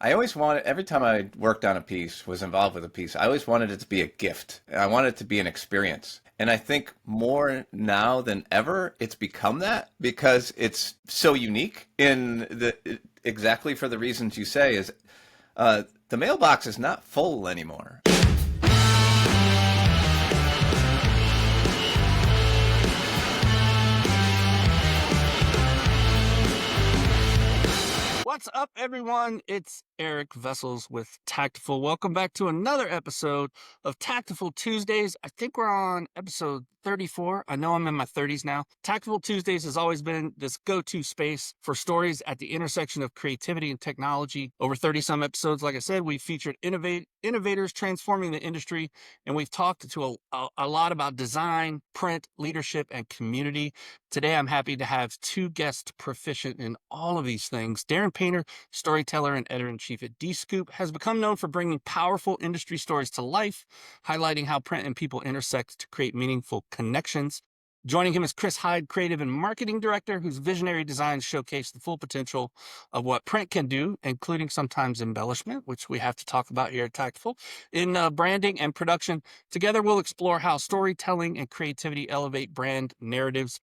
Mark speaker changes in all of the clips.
Speaker 1: I always wanted, every time I worked on a piece, was involved with a piece, I always wanted it to be a gift. I wanted it to be an experience. And I think more now than ever, it's become that because it's so unique in exactly for the reasons you say is the mailbox is not full anymore.
Speaker 2: What's up, everyone? It's Eric Vessels with Taktiful. Welcome back to another episode of Taktiful Tuesdays. I think we're on episode 34. I know I'm in my 30s now. Taktiful Tuesdays has always been this go-to space for stories at the intersection of creativity and technology. Over 30-some episodes, like I said, we've featured innovators transforming the industry, and we've talked to a lot about design, print, leadership, and community. Today, I'm happy to have two guests proficient in all of these things. Darin Painter, storyteller and editor-in-chief at DSCOOP, has become known for bringing powerful industry stories to life, highlighting how print and people intersect to create meaningful connections. Joining him is Chris Hyde, creative and marketing director, whose visionary designs showcase the full potential of what print can do, including sometimes embellishment, which we have to talk about here at Tactful, in branding and production. Together, we'll explore how storytelling and creativity elevate brand narratives,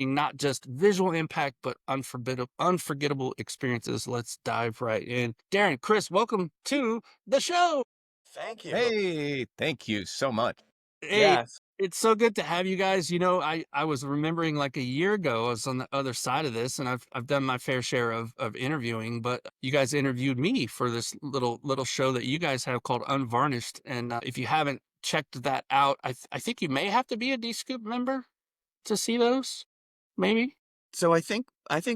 Speaker 2: not just visual impact, but unforgettable experiences. Let's dive right in. Darin, Chris, welcome to the show.
Speaker 3: Thank you.
Speaker 1: Hey, thank you so much.
Speaker 2: Hey,
Speaker 3: Yes.
Speaker 2: it's so good to have you guys. I was remembering like a year ago, I was on the other side of this, and I've done my fair share of interviewing, but you guys interviewed me for this little show that you guys have called Unvarnished. And if you haven't checked that out, I think you may have to be a D-Scoop member to see those, maybe.
Speaker 3: So I think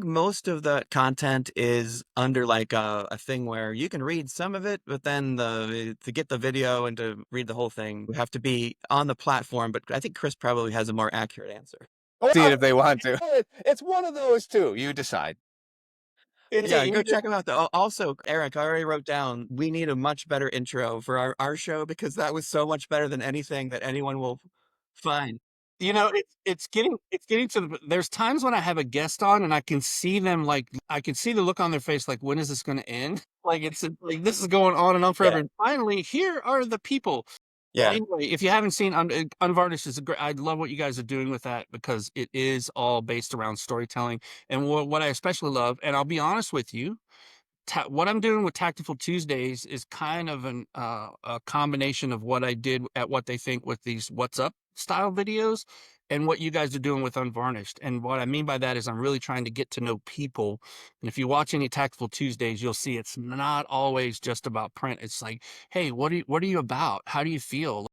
Speaker 3: most of the content is under like a thing where you can read some of it, but then to get the video and to read the whole thing, you have to be on the platform. But I think Chris probably has a more accurate answer.
Speaker 1: See it if they want to. It's one of those two. You decide.
Speaker 2: It's
Speaker 3: Yeah,
Speaker 2: a
Speaker 3: go check him out though. Also, Eric, I already wrote down we need a much better intro for our show because that was so much better than anything that anyone will find.
Speaker 2: It's getting to there's times when I have a guest on and I can see them, like I can see the look on their face, like when is this going to end? Like it's like this is going on and on
Speaker 3: Yeah.
Speaker 2: forever, and finally here are the people.
Speaker 3: Yeah.
Speaker 2: Anyway, if you haven't seen Unvarnished, is a great. I love what you guys are doing with that because it is all based around storytelling, and what I especially love, and I'll be honest with you, what I'm doing with Tactical Tuesdays is kind of a combination of what I did at What They Think with these What's Up style videos and what you guys are doing with Unvarnished. And what I mean by that is I'm really trying to get to know people. And if you watch any Tactical Tuesdays, you'll see it's not always just about print. It's like, hey, what are you about? How do you feel?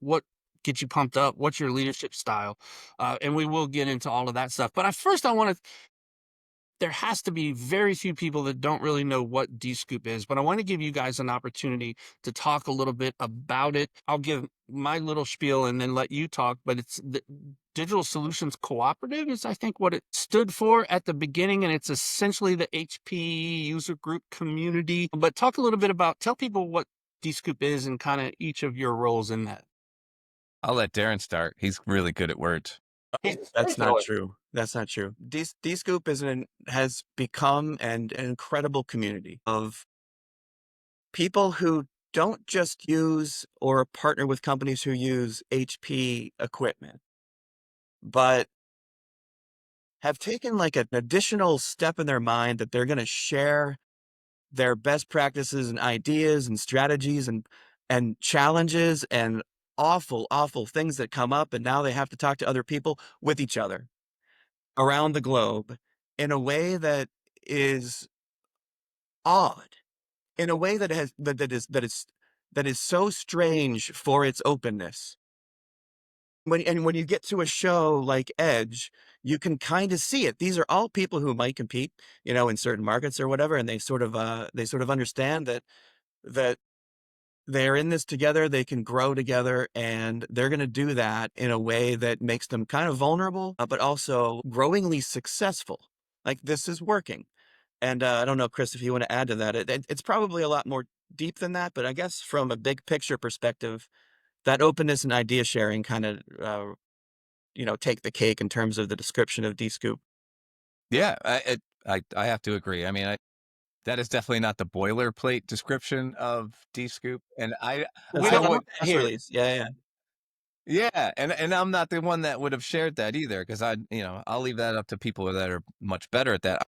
Speaker 2: What gets you pumped up? What's your leadership style? And we will get into all of that stuff. But first, I want to there has to be very few people that don't really know what DSCOOP is, but I want to give you guys an opportunity to talk a little bit about it. I'll give my little spiel and then let you talk, but it's the Digital Solutions Cooperative is, I think, what it stood for at the beginning, and it's essentially the HP user group community. But talk a little bit tell people what DSCOOP is and kind of each of your roles in that.
Speaker 1: I'll let Darin start. He's really good at words.
Speaker 3: That's not true. That's not true. DScoop has become an incredible community of people who don't just use or partner with companies who use HP equipment, but have taken like an additional step in their mind that they're going to share their best practices and ideas and strategies and challenges and awful things that come up. And now they have to talk to other people with each other around the globe in a way that is odd, in a way that is so strange for its openness. When you get to a show like Edge, you can kind of see it. These are all people who might compete, in certain markets or whatever, and they sort of understand that they're in this together, they can grow together, and they're going to do that in a way that makes them kind of vulnerable, but also growingly successful. Like this is working. And I don't know, Chris, if you want to add to that. It's probably a lot more deep than that, but I guess from a big picture perspective, that openness and idea sharing kind of, take the cake in terms of the description of DScoop.
Speaker 1: Yeah, I have to agree. I mean, That is definitely not the boilerplate description of DSCOOP, and
Speaker 3: That's
Speaker 1: I
Speaker 3: the
Speaker 1: would
Speaker 3: press
Speaker 1: here.
Speaker 3: release. Yeah, yeah.
Speaker 1: Yeah, and I'm not the one that would have shared that either, because I'll leave that up to people that are much better at that.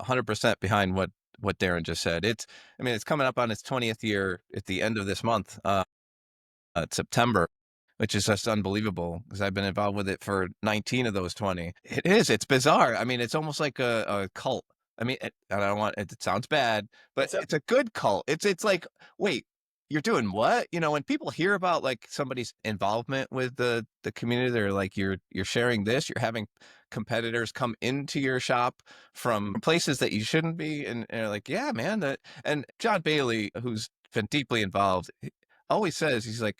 Speaker 1: 100% behind what Darin just said. I mean, it's coming up on its 20th year at the end of this month, September, which is just unbelievable because I've been involved with it for 19 of those 20. It is. It's bizarre. I mean, it's almost like a cult. I mean, I don't want it sounds bad, but
Speaker 3: It's a
Speaker 1: it's a good cult. It's like, wait, you're doing what? When people hear about like somebody's involvement with the community, they're like, you're sharing this, you're having competitors come into your shop from places that you shouldn't be, and they're like, yeah, man. And John Bailey, who's been deeply involved, always says, he's like,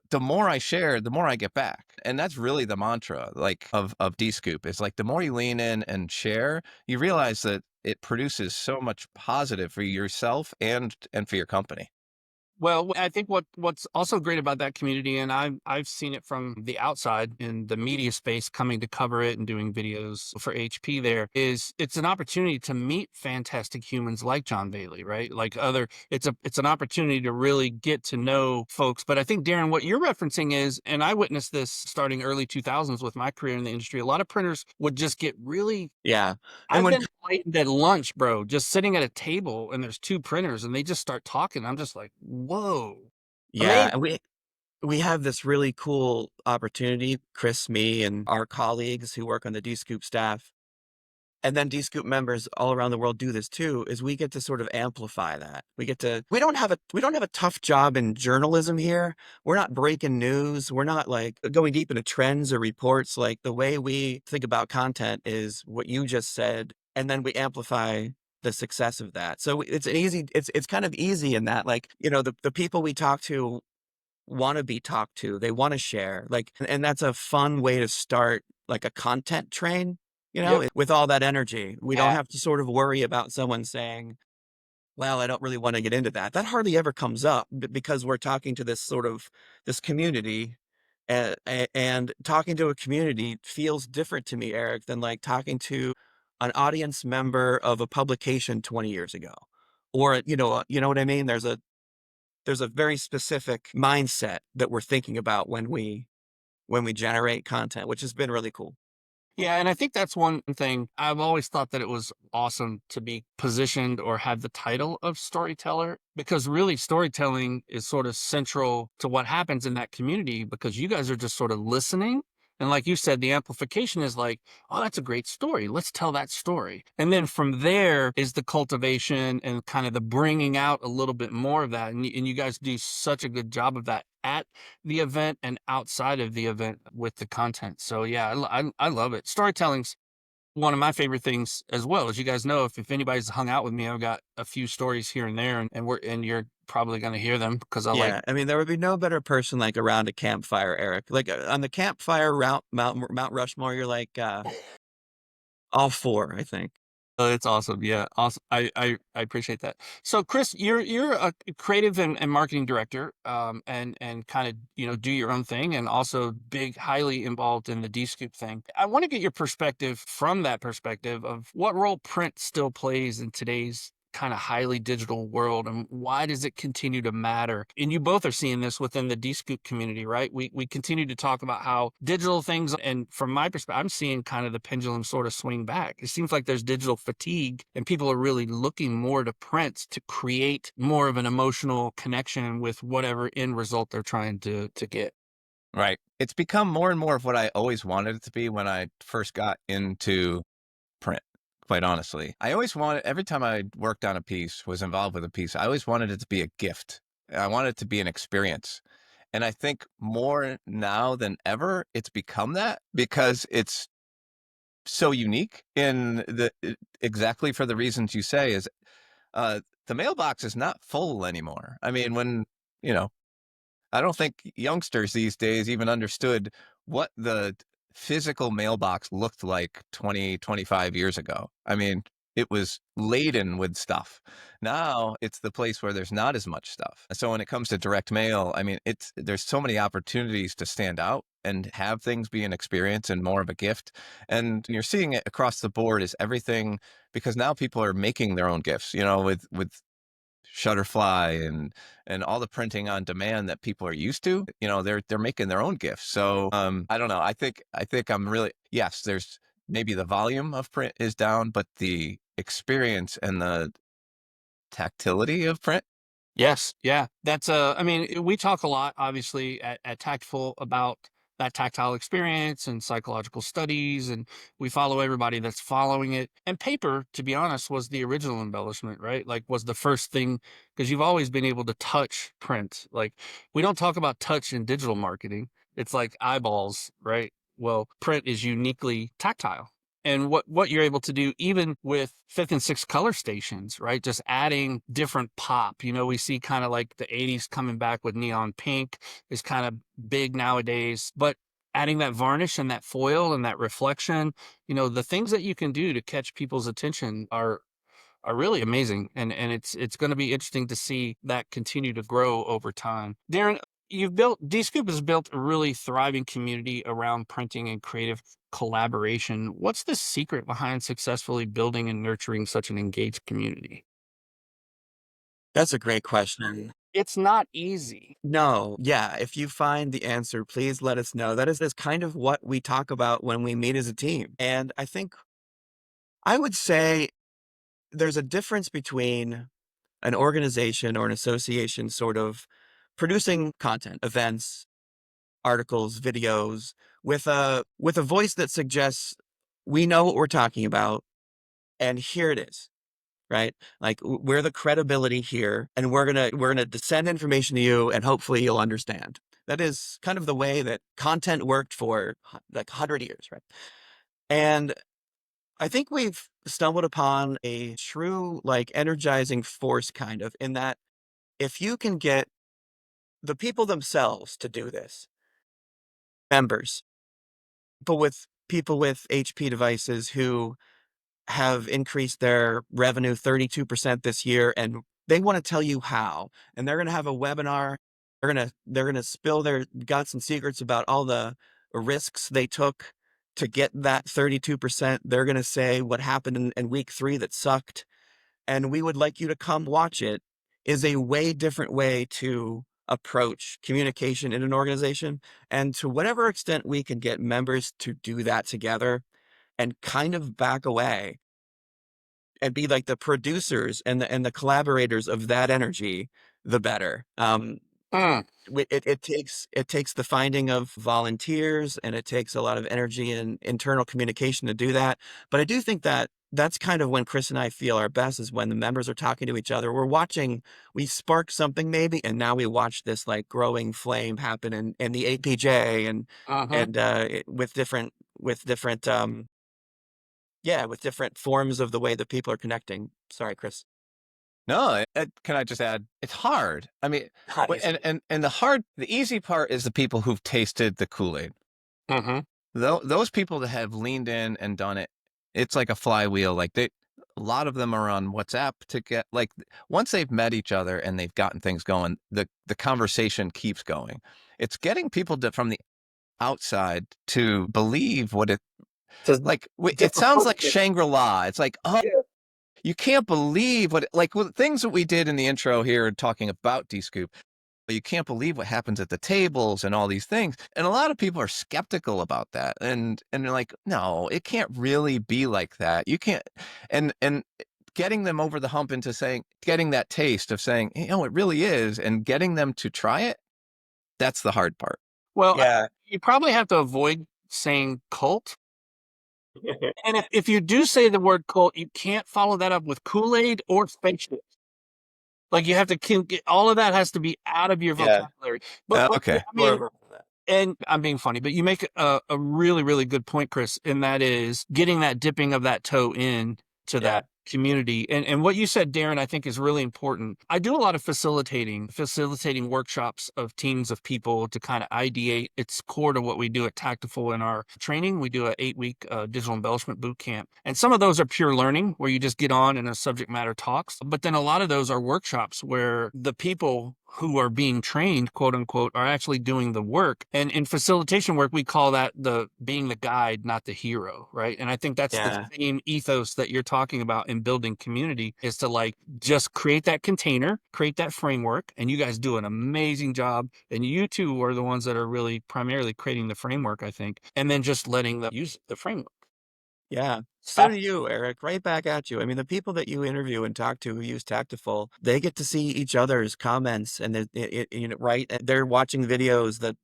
Speaker 1: the more I share, the more I get back. And that's really the mantra like of DSCOOP. It's like the more you lean in and share, you realize that it produces so much positive for yourself and for your company.
Speaker 2: Well, I think what's also great about that community, and I've seen it from the outside in the media space, coming to cover it and doing videos for HP. There is it's an opportunity to meet fantastic humans like John Bailey, right? Like it's an opportunity to really get to know folks. But I think Darin, what you're referencing is, and I witnessed this starting early 2000s with my career in the industry. A lot of printers would just get really.
Speaker 3: yeah. And
Speaker 2: I've
Speaker 3: when
Speaker 2: been waiting at lunch, bro, just sitting at a table and there's two printers and they just start talking. I'm just like, whoa,
Speaker 3: yeah,
Speaker 2: amazing.
Speaker 3: and we have this really cool opportunity, Chris, me, and our colleagues who work on the DSCOOP staff, and then DSCOOP members all around the world do this too, is we get to sort of amplify that. We don't have a tough job in journalism here. We're not breaking news. We're not like going deep into trends or reports. Like the way we think about content is what you just said, and then we amplify the success of that. So it's kind of easy in that, like, the people we talk to want to be talked to. They want to share. Like, and that's a fun way to start like a content train,
Speaker 2: Yep.
Speaker 3: with all that energy. We don't
Speaker 1: Yeah.
Speaker 3: have to sort of worry about someone saying, well, I don't really want to get into that. That hardly ever comes up because we're talking to this community. And talking to a community feels different to me, Eric, than like talking to an audience member of a publication 20 years ago. Or, you know what I mean? There's a very specific mindset that we're thinking about when we generate content, which has been really cool.
Speaker 2: Yeah, and I think that's one thing. I've always thought that it was awesome to be positioned or have the title of storyteller, because really storytelling is sort of central to what happens in that community, because you guys are just sort of listening. And like you said, the amplification is like, oh, that's a great story. Let's tell that story. And then from there is the cultivation and kind of the bringing out a little bit more of that. And you guys do such a good job of that at the event and outside of the event with the content. So yeah, I love it. Storytelling's one of my favorite things as well. As you guys know, if anybody's hung out with me, I've got a few stories here and there, and you're probably going to hear them because I like.
Speaker 3: Yeah, I mean, there would be no better person like around a campfire, Eric. Like on the campfire route, Mount Rushmore, you're like all four, I think.
Speaker 2: It's awesome. Yeah, awesome. I appreciate that. So, Chris, you're a creative and marketing director, and kind of do your own thing, and also highly involved in the DSCOOP thing. I want to get your perspective from that perspective of what role print still plays in today's kind of highly digital world, and why does it continue to matter? And you both are seeing this within the DSCOOP community, right? We continue to talk about how digital things, and from my perspective, I'm seeing kind of the pendulum sort of swing back. It seems like there's digital fatigue, and people are really looking more to print to create more of an emotional connection with whatever end result they're trying to get.
Speaker 1: Right. It's become more and more of what I always wanted it to be when I first got into print, quite honestly. I always wanted, every time I worked on a piece, was involved with a piece, I always wanted it to be a gift. I wanted it to be an experience. And I think more now than ever, it's become that because it's so unique in exactly for the reasons you say is the mailbox is not full anymore. I mean, you know, I don't think youngsters these days even understood what the physical mailbox looked like 20, 25 years ago. I mean, it was laden with stuff. Now it's the place where there's not as much stuff. So when it comes to direct mail, I mean, there's so many opportunities to stand out and have things be an experience and more of a gift. And you're seeing it across the board is everything, because now people are making their own gifts, with Shutterfly and all the printing on demand that people are used to. They're making their own gifts. So I don't know. I think I'm really, yes, there's maybe the volume of print is down, but the experience and the tactility of print.
Speaker 2: Yes, yeah. That's I mean, we talk a lot, obviously, at Tactful about that tactile experience and psychological studies, and we follow everybody that's following it. And paper, to be honest, was the original embellishment, right? Like, was the first thing, because you've always been able to touch print. Like, we don't talk about touch in digital marketing. It's like eyeballs, right? Well, print is uniquely tactile. And what you're able to do, even with fifth and sixth color stations, right? Just adding different pop. We see kind of like the 80s coming back with neon pink is kind of big nowadays, but adding that varnish and that foil and that reflection, the things that you can do to catch people's attention are really amazing. And it's going to be interesting to see that continue to grow over time. Darin, DSCOOP has built a really thriving community around printing and creative collaboration. What's the secret behind successfully building and nurturing such an engaged community?
Speaker 3: That's a great question.
Speaker 2: It's not easy.
Speaker 3: No, yeah. If you find the answer, please let us know. That's kind of what we talk about when we meet as a team. And I would say there's a difference between an organization or an association sort of producing content, events, articles, videos with a voice that suggests we know what we're talking about and here it is, right? Like we're the credibility here and we're going to send information to you and hopefully you'll understand. That is kind of the way that content worked for like 100 years, right? And I think we've stumbled upon a true like energizing force kind of in that if you can get the people themselves to do this, members, but with people with HP devices who have increased their revenue 32% this year and they want to tell you how, and they're going to have a webinar. They're going to spill their guts and secrets about all the risks they took to get that 32%. They're going to say what happened in week 3 that sucked. And we would like you to come watch it is a way different way to approach communication in an organization. And to whatever extent we can get members to do that together and kind of back away and be like the producers and the collaborators of that energy, the better.
Speaker 2: Mm.
Speaker 3: It takes the finding of volunteers and it takes a lot of energy and internal communication to do that. But I do think that that's kind of when Chris and I feel our best is when the members are talking to each other. We spark something maybe, and now we watch this like growing flame happen in the APJ
Speaker 2: Uh-huh.
Speaker 3: with different yeah, with different forms of the way that people are connecting. Sorry, Chris.
Speaker 1: No, can I just add? It's hard. I mean, and the easy part is the people who've tasted the Kool-Aid.
Speaker 2: Mm-hmm.
Speaker 1: Those people that have leaned in and done it, it's like a flywheel. Like a lot of them are on WhatsApp to get like once they've met each other and they've gotten things going, the conversation keeps going. It's getting people from the outside to believe what it like. It sounds like Shangri-La. It's like, oh, you can't believe things that we did in the intro here talking about DSCOOP. You can't believe what happens at the tables and all these things. And a lot of people are skeptical about that. And they're like, no, it can't really be like that. You can't. And getting them over the hump into getting that taste of saying, it really is, and getting them to try it, that's the hard part.
Speaker 2: Well,
Speaker 3: Yeah.
Speaker 2: you probably have to avoid saying cult. And if you do say the word cult, you can't follow that up with Kool-Aid or spaceship. Like you have to get all of that has to be out of your vocabulary. But
Speaker 1: Okay.
Speaker 2: I mean, and I'm being funny, but you make a really, really good point, Chris, and that is getting that dipping of that toe in to that community. And what you said, Darin, I think is really important. I do a lot of facilitating workshops of teams of people to kind of ideate. It's core to what we do at Tactiful in our training. We do an 8-week digital embellishment boot camp. And some of those are pure learning where you just get on and a subject matter talks. But then a lot of those are workshops where the people who are being trained, quote unquote, are actually doing the work. And in facilitation work, we call that the being the guide, not the hero, right? And I think that's the
Speaker 3: Yeah.
Speaker 2: same ethos that you're talking about in building community, is to like just create that container, create that framework, and you guys do an amazing job. And you two are the ones that are really primarily creating the framework, I think, and then just letting them use the framework.
Speaker 3: Yeah. So do you, Eric. Right back at you. I mean, the people that you interview and talk to who use Tactiful, they get to see each other's comments, and right? And they're watching videos that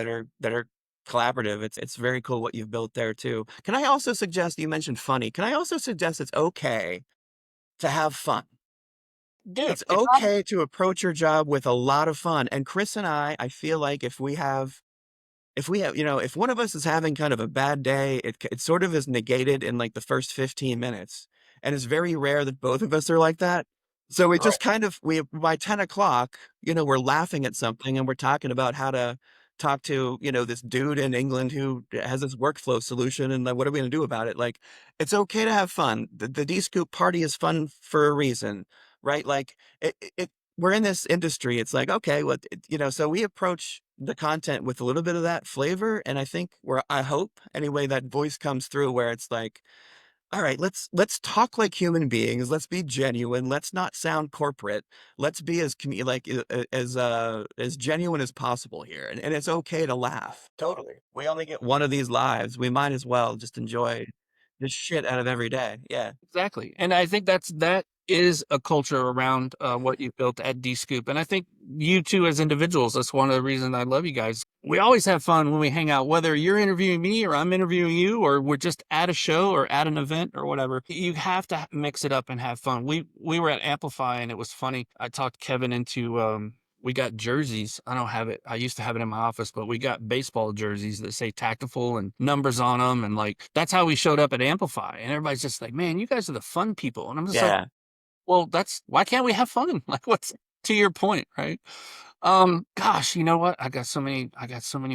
Speaker 3: are collaborative. It's very cool what you've built there too. Can I also suggest, you mentioned funny? Can I also suggest it's okay to have fun?
Speaker 2: Dude,
Speaker 3: It's
Speaker 2: it's not.
Speaker 3: okay to approach your job with a lot of fun. And Chris and I feel like if we have, if one of us is having kind of a bad day, it sort of is negated in like the first 15 minutes. And it's very rare that both of us are like that. So we
Speaker 2: Right.
Speaker 3: just kind of, by 10 o'clock, we're laughing at something and we're talking about how to talk to, this dude in England who has this workflow solution, and like, what are we going to do about it? Like, it's okay to have fun. The DSCOOP party is fun for a reason, right? Like we're in this industry. It's like, okay, so we approach the content with a little bit of that flavor. And I think I hope anyway, that voice comes through where it's like, all right, let's talk like human beings. Let's be genuine. Let's not sound corporate. Let's be as genuine as possible here. And it's okay to laugh. Totally. We only get one of these lives. We might as well just enjoy the shit out of every day. Yeah.
Speaker 2: Exactly. And I think that is a culture around what you've built at DSCOOP. And I think you two as individuals, that's one of the reasons I love you guys. We always have fun when we hang out, whether you're interviewing me or I'm interviewing you, or we're just at a show or at an event or whatever. You have to mix it up and have fun. We were at Amplify, and it was funny. I talked Kevin into we got jerseys. I don't have it. I used to have it in my office, but we got baseball jerseys that say Tactiful and numbers on them. And like, that's how we showed up at Amplify. And everybody's just like, man, you guys are the fun people. And I'm just like,
Speaker 3: Yeah.
Speaker 2: well, why can't we have fun? Like, what's to your point, right? Gosh, you know what? I got so many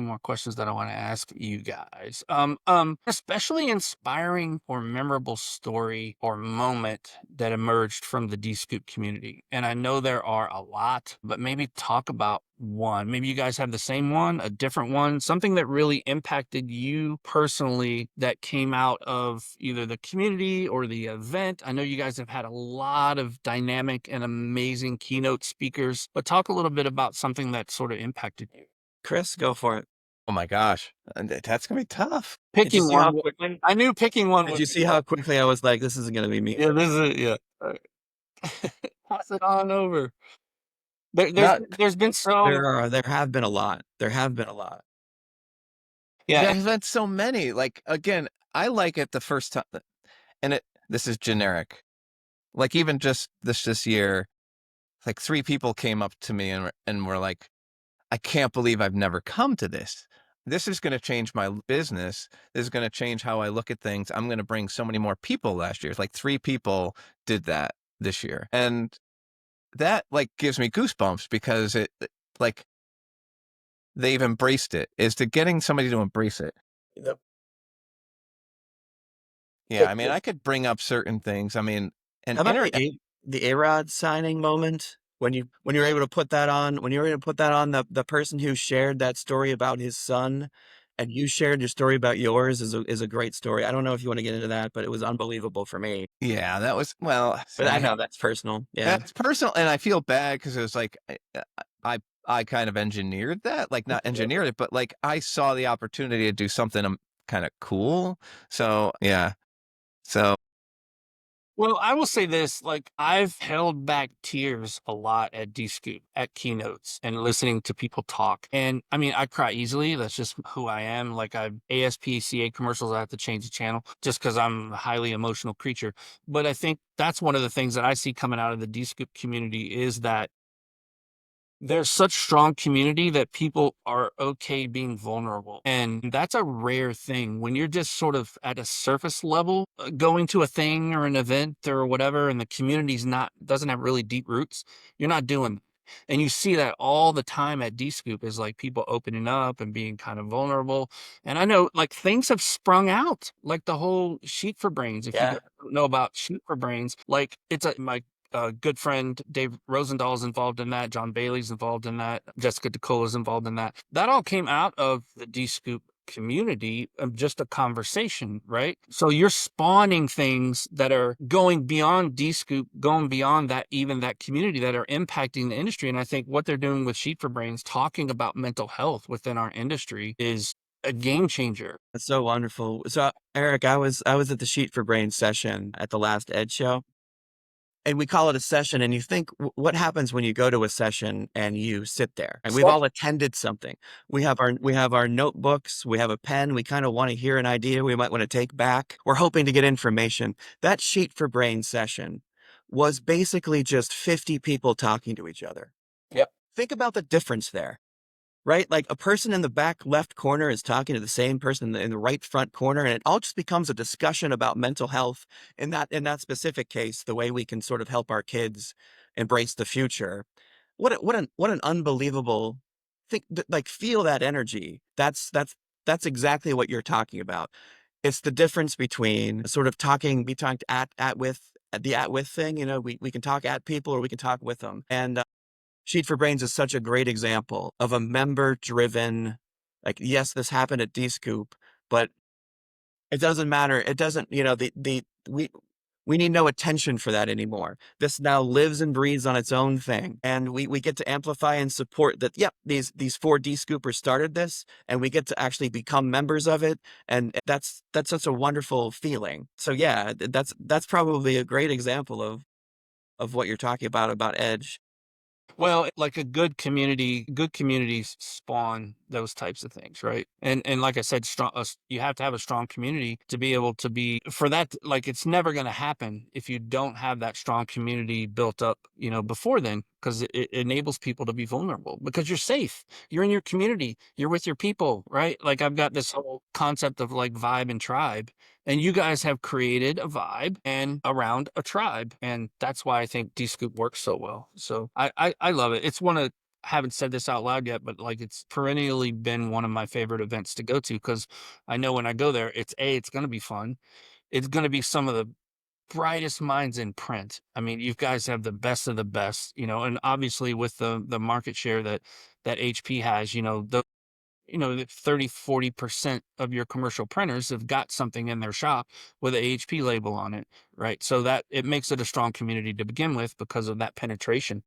Speaker 2: more questions that I want to ask you guys. Especially inspiring or memorable story or moment that emerged from the DSCOOP community. And I know there are a lot, but maybe talk about one. Maybe you guys have the same one, a different one, something that really impacted you personally that came out of either the community or the event. I know you guys have had a lot of dynamic and amazing keynote speakers, but talk a little bit about something that sort of impacted you.
Speaker 3: Chris, go for it.
Speaker 1: Oh my gosh, that's gonna be tough.
Speaker 3: Did you
Speaker 2: Picking
Speaker 3: see how
Speaker 2: one,
Speaker 3: quickly?
Speaker 2: I knew picking one
Speaker 3: Did
Speaker 2: would
Speaker 3: you
Speaker 2: be
Speaker 3: see how quickly I was like, this isn't going to be me?
Speaker 2: yeah, this is it. Yeah. All right. Pass it on over.
Speaker 1: Not
Speaker 2: There's been so
Speaker 3: There have been a lot. There have been a lot.
Speaker 2: yeah.
Speaker 1: There's been so many. Like again, I like it the first time, and this is generic. Like even just this year, like 3 people came up to me and were like, I can't believe I've never come to this. This is going to change my business. This is going to change how I look at things. I'm going to bring so many more people last year. It's like 3 people did that this year. And that like gives me goosebumps because like they've embraced it. Is to getting somebody to embrace it.
Speaker 3: Yep.
Speaker 1: Yeah, I mean, I could bring up certain things. I mean, an
Speaker 3: How about
Speaker 1: internet.
Speaker 3: the A-Rod signing moment when you were able to put that on, the person who shared that story about his son, and you shared your story about yours is a great story. I don't know if you want to get into that, but it was unbelievable for me.
Speaker 1: Yeah, that was well.
Speaker 3: But I
Speaker 1: See,
Speaker 3: know that's personal. Yeah.
Speaker 1: that's personal, and I feel bad because it was like I I kind of engineered that, like not
Speaker 3: Yep.
Speaker 1: engineered it, but like I saw the opportunity to do something kind of cool. So yeah, so
Speaker 2: Well, I will say this, like I've held back tears a lot at DSCOOP, at keynotes and listening to people talk. And I mean, I cry easily. That's just who I am. Like ASPCA commercials, I have to change the channel just because I'm a highly emotional creature. But I think that's one of the things that I see coming out of the DSCOOP community is that There's such strong community that people are okay being vulnerable. And that's a rare thing when you're just sort of at a surface level, going to a thing or an event or whatever, and the community's doesn't have really deep roots. You're not doing. And you see that all the time at DSCOOP is like people opening up and being kind of vulnerable. And I know like things have sprung out, like the whole Sheet for Brains. If you
Speaker 3: Yeah.
Speaker 2: guys don't know about Sheet for Brains, like my good friend Dave Rosendahl is involved in that. John Bailey's involved in that. Jessica DeCola's involved in that. That all came out of the DSCOOP community of just a conversation, right? So you're spawning things that are going beyond DSCOOP, going beyond that, even that community that are impacting the industry. And I think what they're doing with Sheet for Brains, talking about mental health within our industry, is a game changer.
Speaker 3: That's so wonderful. So Eric, I was at the Sheet for Brains session at the last Ed show. And we call it a session, and you think, what happens when you go to a session and you sit there? And we've all attended something. We have our notebooks, we have a pen, we kind of want to hear an idea we might want to take back. We're hoping to get information. That Sheet for Brain session was basically just 50 people talking to each other.
Speaker 2: Yep.
Speaker 3: Think about the difference there. Right? Like a person in the back left corner is talking to the same person in the right front corner, and it all just becomes a discussion about mental health in that specific case, the way we can sort of help our kids embrace the future. What an unbelievable thing, like feel that energy. That's exactly what you're talking about. It's the difference between sort of be talked at with thing, we can talk at people or we can talk with them. And Sheet for Brains is such a great example of a member-driven, like, yes, this happened at DSCOOP, but it doesn't matter. It doesn't, we need no attention for that anymore. This now lives and breathes on its own thing. And we get to amplify and support that, yep, these 4 DSCOOPers started this, and we get to actually become members of it. And that's such a wonderful feeling. So yeah, that's probably a great example of what you're talking about Edge.
Speaker 2: Well, like good communities spawn those types of things, right? And like I said, you have to have a strong community to be able to be for that. Like it's never going to happen if you don't have that strong community built up, before then, because it enables people to be vulnerable because you're safe. You're in your community. You're with your people, right? Like I've got this whole concept of like vibe and tribe. And you guys have created a vibe and around a tribe. And that's why I think DSCOOP works so well. So I love it. It's I haven't said this out loud yet, but like it's perennially been one of my favorite events to go to because I know when I go there, it's going to be fun. It's going to be some of the brightest minds in print. I mean, you guys have the best of the best, and obviously with the market share that HP has, the 30-40% of your commercial printers have got something in their shop with a HP label on it, right? So that it makes it a strong community to begin with because of that penetration.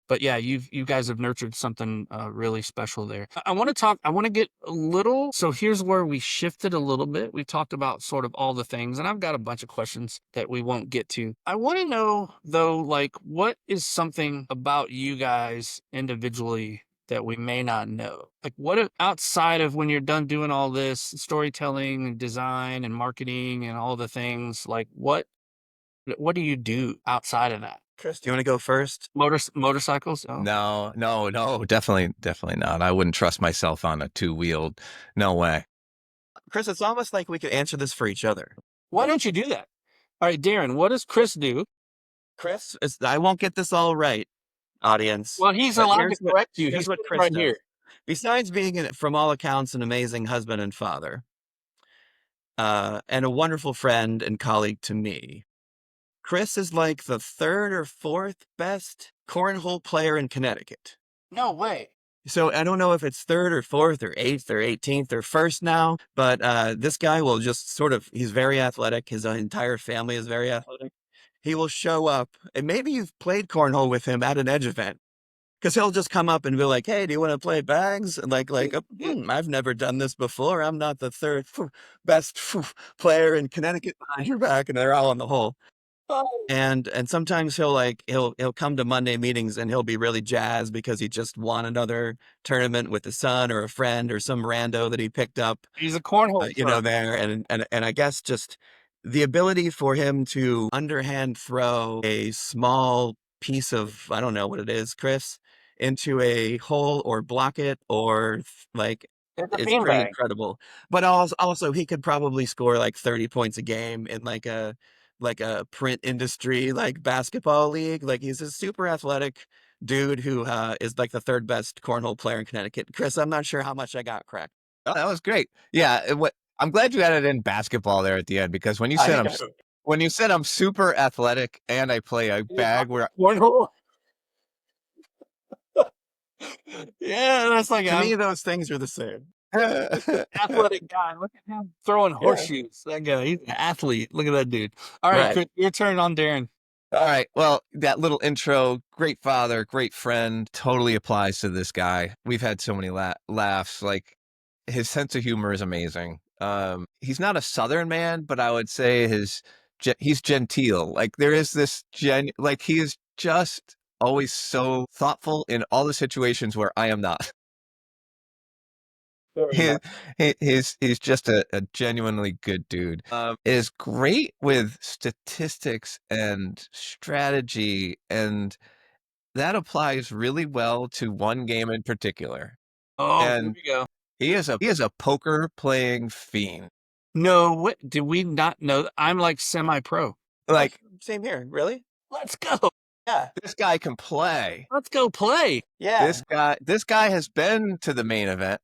Speaker 2: But yeah, you guys have nurtured something really special there. I want to get a little. So here's where we shifted a little bit. We talked about sort of all the things, and I've got a bunch of questions that we won't get to. I want to know though, like, what is something about you guys individually that we may not know? Like outside of when you're done doing all this storytelling and design and marketing and all the things, like what do you do outside of that?
Speaker 3: Chris, do you want to go first?
Speaker 2: Motorcycles? Oh.
Speaker 1: No, definitely not. I wouldn't trust myself on a 2-wheeled. No way.
Speaker 3: Chris, it's almost like we could answer this for each other.
Speaker 2: Why don't you do that? All right, Darin, what does Chris do?
Speaker 3: Chris, I won't get this all right, audience.
Speaker 2: Well, he's allowed to correct you. He's
Speaker 3: what Chris
Speaker 2: right
Speaker 3: does.
Speaker 2: here.
Speaker 3: Besides being, from all accounts, an amazing husband and father, and a wonderful friend and colleague to me, Chris is like the 3rd or 4th best cornhole player in Connecticut.
Speaker 2: No way.
Speaker 3: So I don't know if it's 3rd or 4th or 8th or 18th or 1st now, but this guy will just he's very athletic. His entire family is very athletic. He will show up, and maybe you've played cornhole with him at an Edge event, because he'll just come up and be like, "Hey, do you want to play bags?" And I've never done this before. I'm not the 3rd best player in Connecticut behind your back, and they're all on the hole. And sometimes he'll come to Monday meetings and he'll be really jazzed because he just won another tournament with a son or a friend or some rando that he picked up.
Speaker 2: He's a cornhole
Speaker 3: there, and I guess just the ability for him to underhand throw a small piece of, I don't know what it is, Chris. into a hole or block it, or like
Speaker 2: It's a
Speaker 3: it's pretty
Speaker 2: beanbag.
Speaker 3: incredible. But also he could probably score like 30 points a game in like a print industry like basketball league. Like he's a super athletic dude who is like the third best cornhole player in Connecticut. Chris, I'm not sure how much I got correct.
Speaker 1: Oh, that was great. Yeah, I'm glad you added in basketball there at the end, because when you said I'm super athletic and I play a bag where
Speaker 2: Cornhole. Yeah, that's like
Speaker 3: To
Speaker 2: I'm
Speaker 3: me, those things are the same.
Speaker 2: athletic guy. Look at him throwing horseshoes. That guy, he's an athlete. Look at that dude. All right,
Speaker 3: Right.
Speaker 2: Chris, your turn on Darin.
Speaker 1: All right. Well, that little intro, great father, great friend, totally applies to this guy. We've had so many laughs. Like, his sense of humor is amazing. He's not a Southern man, but I would say he's genteel. Like, there is this like, he is just always so thoughtful in all the situations where I am not. He, he's just a genuinely good dude. Is great with statistics and strategy, and that applies really well to one game in particular.
Speaker 2: Oh, here
Speaker 1: And
Speaker 2: we go.
Speaker 1: he is a poker playing fiend.
Speaker 2: No, what did we not know? I'm like semi-pro.
Speaker 1: Like,
Speaker 3: Same here. Really?
Speaker 2: Let's go.
Speaker 3: Yeah.
Speaker 1: this guy can play.
Speaker 2: Let's go play.
Speaker 3: Yeah.
Speaker 1: This guy has been to the main event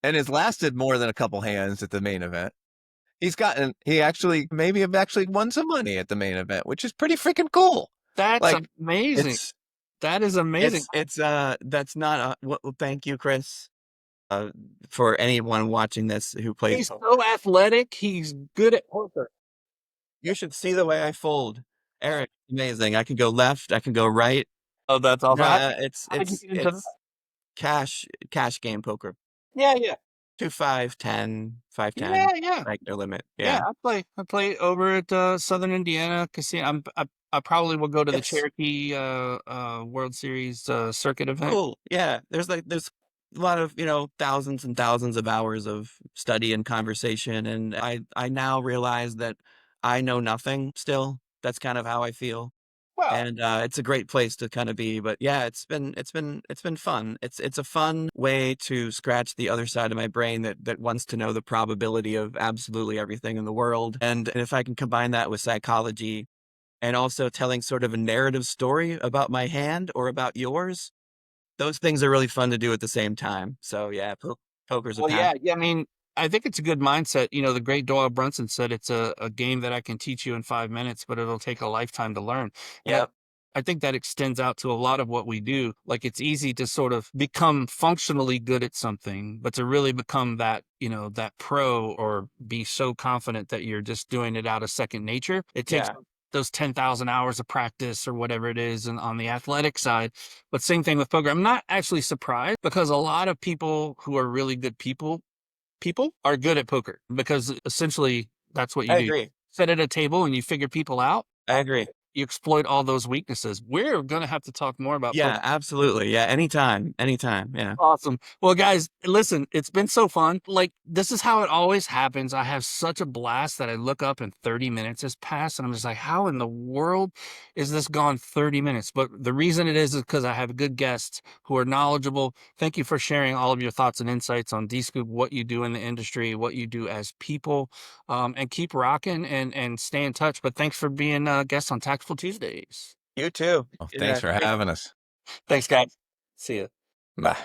Speaker 1: and has lasted more than a couple hands at the main event. He actually maybe have actually won some money at the main event, which is pretty freaking cool.
Speaker 2: That's
Speaker 1: Like,
Speaker 2: amazing. That is amazing.
Speaker 3: It's that's not well, thank you, Chris. For anyone watching this who plays
Speaker 2: He's
Speaker 3: poker.
Speaker 2: so athletic. He's good at poker.
Speaker 3: You should see the way I fold. Eric, amazing. I can go left, I can go right.
Speaker 2: Oh, that's awesome.
Speaker 3: It's cash game poker.
Speaker 2: Yeah.
Speaker 3: 2, 5, 10, 5, 10.
Speaker 2: Yeah.
Speaker 3: Like no limit.
Speaker 2: Yeah,
Speaker 3: Yeah.
Speaker 2: I play over at Southern Indiana Casino. I probably will go to the
Speaker 3: Yes.
Speaker 2: Cherokee World Series circuit event.
Speaker 3: Cool. Yeah. There's a lot of, thousands and thousands of hours of study and conversation. And I now realize that I know nothing still. That's kind of how I feel.
Speaker 2: Wow.
Speaker 3: And it's a great place to kind of be. But yeah, it's been fun. It's a fun way to scratch the other side of my brain that wants to know the probability of absolutely everything in the world. And if I can combine that with psychology and also telling sort of a narrative story about my hand or about yours, those things are really fun to do at the same time. So yeah, poker's a
Speaker 2: Well,
Speaker 3: path.
Speaker 2: yeah. I mean, I think it's a good mindset. The great Doyle Brunson said it's a game that I can teach you in 5 minutes, but it'll take a lifetime to learn. And
Speaker 3: Yep.
Speaker 2: I think that extends out to a lot of what we do. Like, it's easy to sort of become functionally good at something, but to really become that, that pro, or be so confident that you're just doing it out of second nature, it takes those 10,000 hours of practice or whatever it is on the athletic side. But same thing with poker. I'm not actually surprised, because a lot of people who are really good people are good at poker, because essentially that's what you
Speaker 3: I
Speaker 2: do.
Speaker 3: agree.
Speaker 2: Sit at a table and you figure people out.
Speaker 3: I agree.
Speaker 2: You exploit all those weaknesses. We're going to have to talk more about
Speaker 3: Yeah,
Speaker 2: poker.
Speaker 3: absolutely. Yeah, anytime. Yeah.
Speaker 2: Awesome. Well, guys, listen, it's been so fun. Like, this is how it always happens. I have such a blast that I look up and 30 minutes has passed, and I'm just like, how in the world is this gone 30 minutes? But the reason it is because I have good guests who are knowledgeable. Thank you for sharing all of your thoughts and insights on DSCOOP, what you do in the industry, what you do as people, and keep rocking and stay in touch. But thanks for being a guest on Taktiful Tuesdays.
Speaker 3: You too.
Speaker 1: Thanks for having us.
Speaker 2: Thanks, guys. See ya.
Speaker 1: Bye.